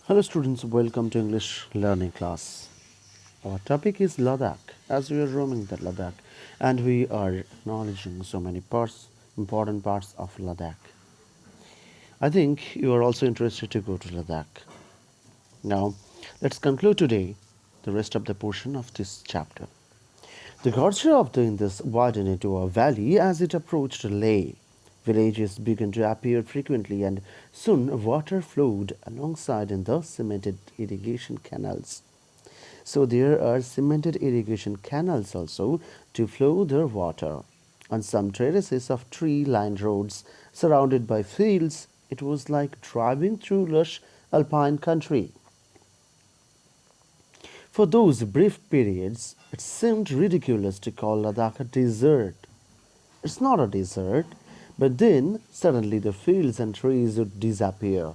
Hello students, welcome to English learning class. Our topic is Ladakh. As we are roaming the Ladakh and we are acknowledging so many important parts of Ladakh. I think you are also interested to go to Ladakh. Now, let's conclude today the rest of the portion of this chapter. The gorge of the Indus widened into a valley as it approached Leh. Villages began to appear frequently, and soon water flowed alongside in the cemented irrigation canals. So there are cemented irrigation canals also to flow their water. On some terraces of tree-lined roads surrounded by fields, it was like driving through lush alpine country. For those brief periods, it seemed ridiculous to call Ladakh a desert. It's not a desert, but then suddenly the fields and trees would disappear.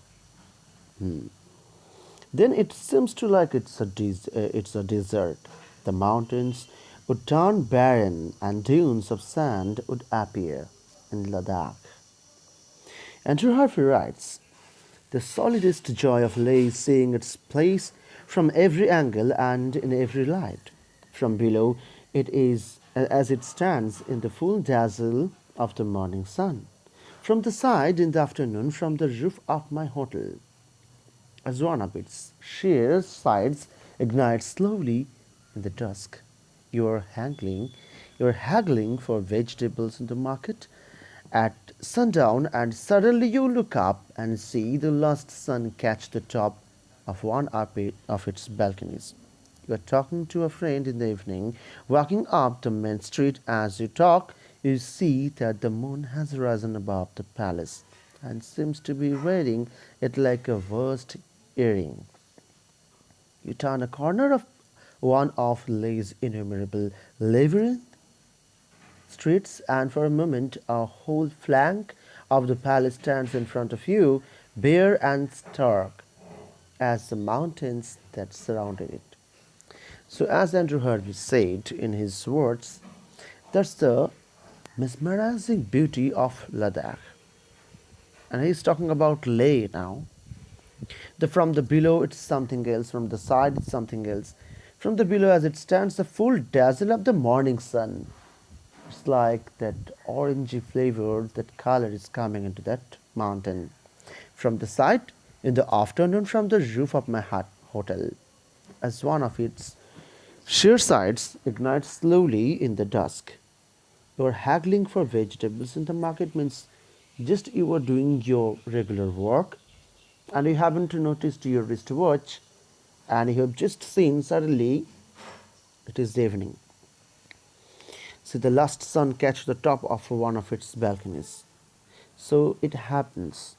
Then it seems to like it's a desert. The mountains would turn barren and dunes of sand would appear in Ladakh. Andrew Harvey writes, the solidest joy of Leh is seeing its place from every angle and in every light. From below, it is as it stands in the full dazzle of the morning sun. From the side in the afternoon, from the roof of my hotel, as one of its sheer sides ignites slowly in the dusk. You are haggling for vegetables in the market at sundown, and suddenly you look up and see the last sun catch the top of one of its balconies. You are talking to a friend in the evening, walking up the main street. As you talk, you see that the moon has risen above the palace and seems to be wearing it like a vast earring. You turn a corner of one of Leh's innumerable labyrinth streets, and for a moment a whole flank of the palace stands in front of you, bare and stark as the mountains that surrounded it. So, as Andrew Harvey said in his words, that's the mesmerizing beauty of Ladakh. And he's talking about Leh now. From the below it's something else, from the side it's something else. From the below as it stands the full dazzle of the morning sun. It's like that orangey flavor, that color is coming into that mountain. From the side in the afternoon, from the roof of my hotel, as one of its sheer sides ignites slowly in the dusk. You are haggling for vegetables in the market means just you are doing your regular work and you haven't noticed your wristwatch and you have just seen suddenly it is evening. See the last sun catch the top of one of its balconies. So it happens.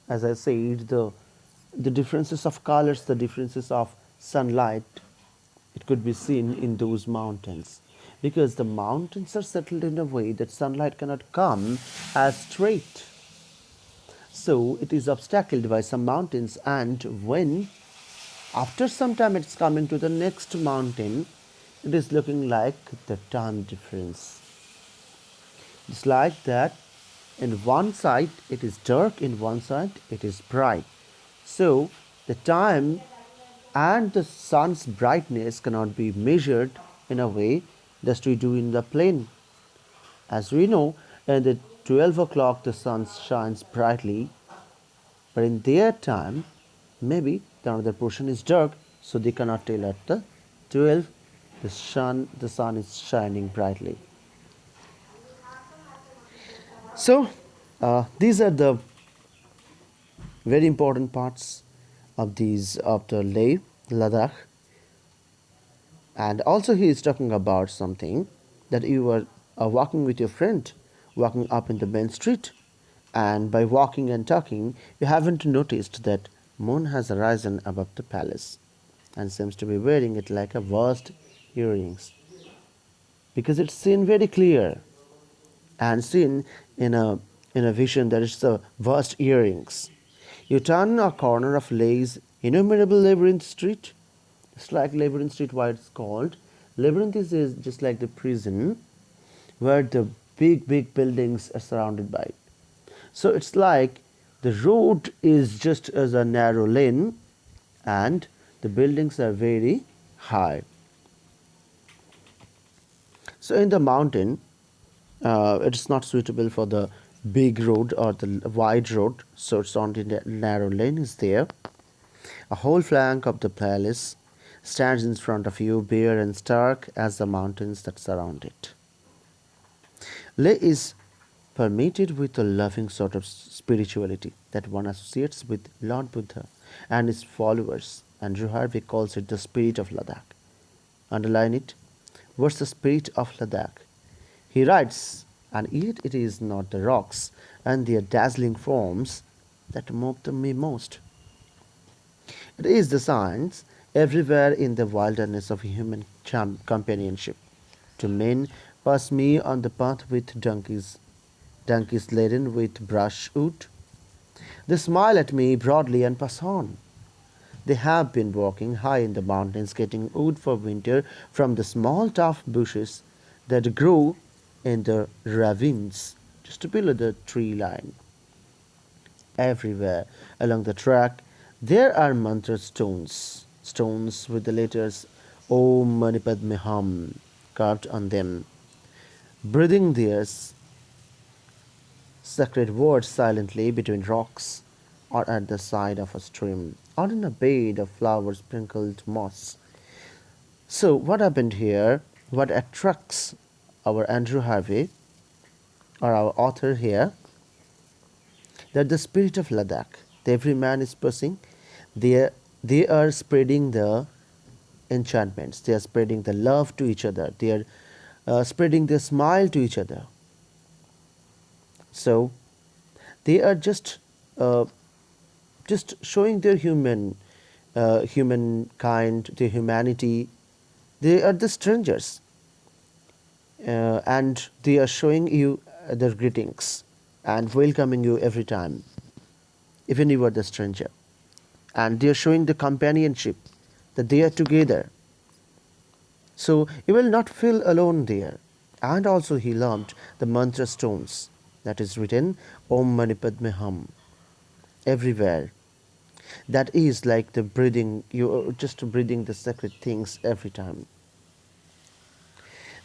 As I said, the differences of colors, the differences of sunlight, it could be seen in those mountains. Because the mountains are settled in a way that sunlight cannot come as straight. So it is obstacled by some mountains, and when after some time it's coming to the next mountain, it is looking like the time difference. It's like that in one side it is dark, in one side it is bright. So the time and the sun's brightness cannot be measured in a way that we do in the plane. As we know, at the 12 o'clock the sun shines brightly, but in their time maybe the another portion is dark, so they cannot tell at the 12 the sun is shining brightly. So these are the very important parts of the Leh Ladakh, and also he is talking about something that you were walking with your friend, walking up in the main street, and by walking and talking you haven't noticed that moon has risen above the palace and seems to be wearing it like a vast earrings, because it's seen very clear and seen in a vision that it's the vast earrings. You turn a corner of Leh's innumerable labyrinth street. It's like labyrinth street, why it's called. Labyrinth is just like the prison where the big buildings are surrounded by it. So it's like the road is just as a narrow lane, and the buildings are very high. So in the mountain, it's not suitable for the big road or the wide road, so it's only narrow lane is there. A whole flank of the palace stands in front of you, bare and stark as the mountains that surround it. Leh is permeated with a loving sort of spirituality that one associates with Lord Buddha and his followers, and Harvey calls it the spirit of Ladakh. Underline it. What's the spirit of Ladakh? He writes, and yet it is not the rocks and their dazzling forms that move me most. It is the signs everywhere in the wilderness of human companionship. Two men pass me on the path with donkeys laden with brushwood. They smile at me broadly and pass on. They have been walking high in the mountains getting wood for winter from the small tough bushes that grow in the ravines just below the tree line. Everywhere along the track there are mantra stones with the letters Om Mani Padme Hum carved on them, breathing their sacred words silently between rocks or at the side of a stream or in a bed of flower sprinkled moss. So, what happened here? What attracts our Andrew Harvey or our author here? That the spirit of Ladakh, that every man is pursuing, they, they are spreading the enchantments, they are spreading the love to each other, they are spreading the smile to each other. So, they are uh, just showing their humankind, their humanity. They are the strangers, and they are showing you their greetings and welcoming you every time, even you are the stranger. And they are showing the companionship that they are together. So you will not feel alone there. And also he loved the mantra stones that is written Om Mani Padme Hum everywhere. That is like the breathing, you are just breathing the sacred things every time.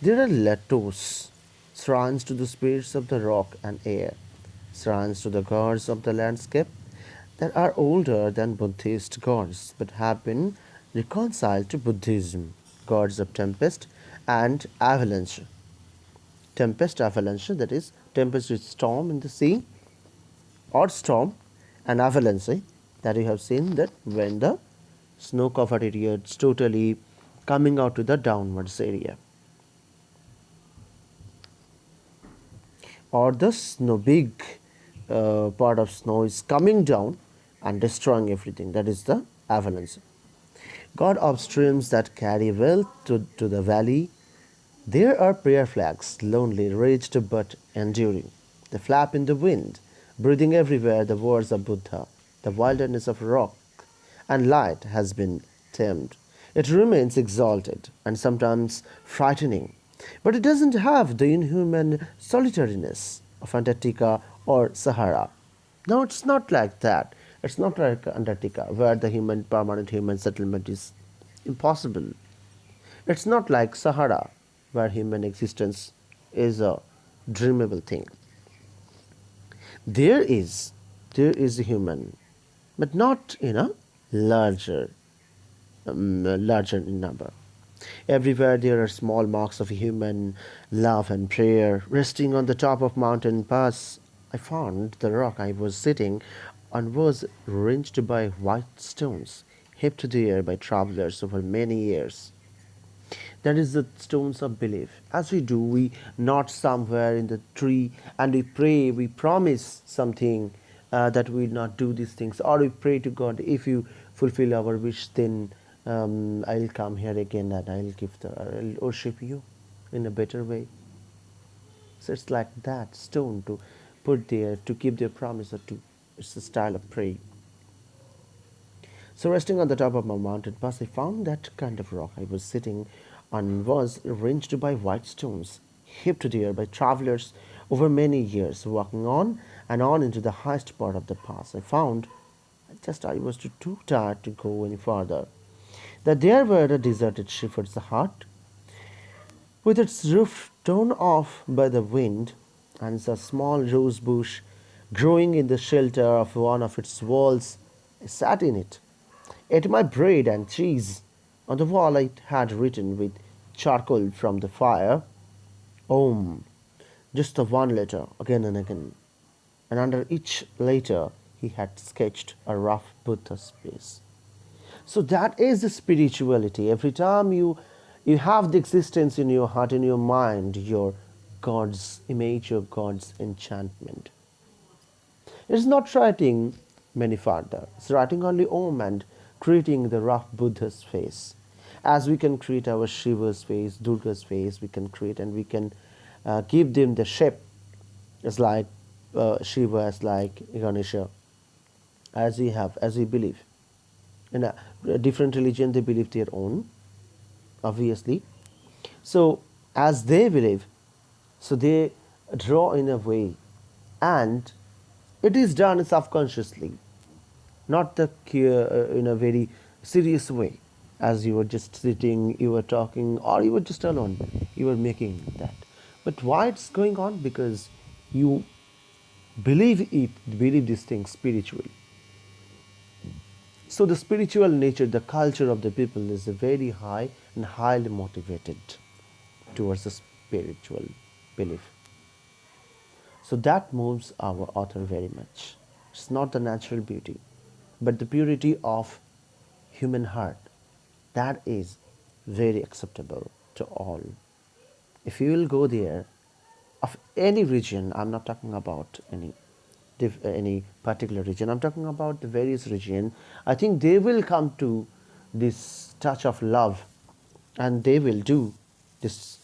There are letos, shrines to the spirits of the rock and air, shrines to the gods of the landscape that are older than Buddhist gods but have been reconciled to Buddhism, gods of tempest and avalanche. Tempest, avalanche, that is, tempest is storm in the sea or storm, and avalanche, that you have seen that when the snow covered area is totally coming out to the downwards area. Or the snow big part of snow is coming down and destroying everything, that is the avalanche. God of streams that carry wealth to the valley, there are prayer flags, lonely, raised but enduring. They flap in the wind, breathing everywhere the words of Buddha. The wilderness of rock and light has been tamed. It remains exalted and sometimes frightening, but it doesn't have the inhuman solitariness of Antarctica or Sahara. No, it's not like that. It's not like Antarctica, where the permanent human settlement is impossible. It's not like Sahara, where human existence is a dreamable thing. There is, there is a human, but not in a larger, larger in number. Everywhere there are small marks of human love and prayer. Resting on the top of mountain pass, I found the rock I was sitting on was ringed by white stones, heaped there by travelers over many years. That is the stones of belief. As we do, we knot somewhere in the tree and we pray, we promise something that we will not do these things, or we pray to God, if you fulfill our wish, then I'll come here again and I'll worship you in a better way. So it's like that stone to put there to keep their promise, or to, it's a style of prayer. So, resting on the top of my mountain pass, I found that kind of rock I was sitting on was arranged by white stones, heaped there by travelers over many years. Walking on and on into the highest part of the pass, I found Just I was too tired to go any further. That there were a deserted shepherd's hut, with its roof torn off by the wind, and a small rose bush growing in the shelter of one of its walls. I sat in it, ate my bread and cheese. On the wall I had written with charcoal from the fire, Om, just the one letter, again and again. And under each letter he had sketched a rough Buddha's face. So that is the spirituality. Every time you have the existence in your heart, in your mind, your God's image, your God's enchantment. It's not writing many further. It's writing only Om and creating the rough Buddha's face. As we can create our Shiva's face, Durga's face, we can create and we can give them the shape as like Shiva, as like Ganesha, as we believe. In a different religion, they believe their own, obviously. So, as they believe, so they draw in a way, and it is done subconsciously, not in a very serious way. As you were just sitting, you were talking, or you were just alone, you were making that. But why it's going on? Because you believe these things spiritually. So the spiritual nature, the culture of the people is very high and highly motivated towards the spiritual belief. So that moves our author very much. It's not the natural beauty, but the purity of human heart. That is very acceptable to all. If you will go there, of any region, I'm not talking about any particular region, I'm talking about the various region, I think they will come to this touch of love, and they will do this